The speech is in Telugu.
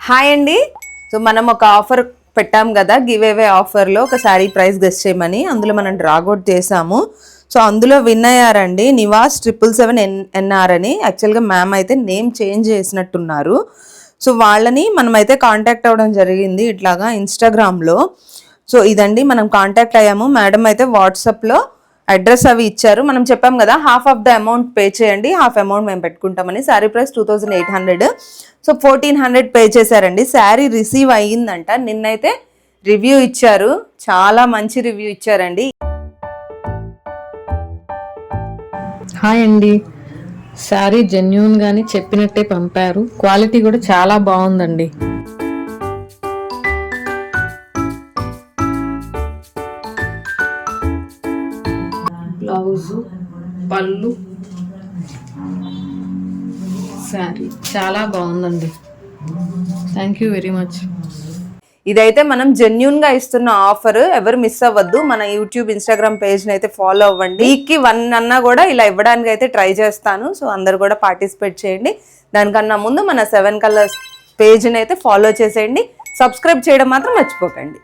హాయ్ అండి. సో మనం ఒక ఆఫర్ పెట్టాం కదా, గివ్ అవే ఆఫర్లో ఒక శారీ ప్రైస్ గెస్ చేయమని. అందులో మనం డ్రాగౌట్ చేసాము. సో అందులో విన్ అయ్యారండి నివాస్ 777NR అని. యాక్చువల్గా మ్యామ్ అయితే నేమ్ చేంజ్ చేసినట్టున్నారు. సో వాళ్ళని మనమైతే కాంటాక్ట్ అవ్వడం జరిగింది ఇట్లాగా ఇన్స్టాగ్రామ్లో. సో ఇదండి మనం కాంటాక్ట్ అయ్యాము. మేడం అయితే వాట్సాప్లో అడ్రస్ అవి ఇచ్చారు. మనం చెప్పాం కదా half of the amount pay చేయండి, హాఫ్ అమౌంట్ మేము పెట్టుకుంటామని. శారీ ప్రైస్ 2800. సో 1400 పే చేశారండి. శారీ రిసీవ్ అయ్యిందంట. నిన్నైతే రివ్యూ ఇచ్చారు, చాలా మంచి రివ్యూ ఇచ్చారండి. హాయ్ అండి, శారీ జెన్యూన్ గాని చెప్పినట్టే పంపారు. క్వాలిటీ కూడా చాలా బాగుందండి. బ్లౌజు, పళ్ళు, శారీ చాలా బాగుందండి. Thank you very much. ఇదైతే మనం జెన్యూన్ గా ఇస్తున్న ఆఫర్, ఎవరు మిస్ అవ్వద్దు. మన యూట్యూబ్ ఇన్స్టాగ్రామ్ పేజ్ ని అయితే ఫాలో అవ్వండి. వీక్కి 1 అన్నా కూడా ఇలా ఇవ్వడానికి అయితే ట్రై చేస్తాను. సో అందరు కూడా పార్టిసిపేట్ చేయండి. దానికన్నా ముందు మన 7 కలర్స్ పేజ్ ని అయితే ఫాలో చేసేయండి. సబ్స్క్రైబ్ చేయడం మాత్రం మర్చిపోకండి.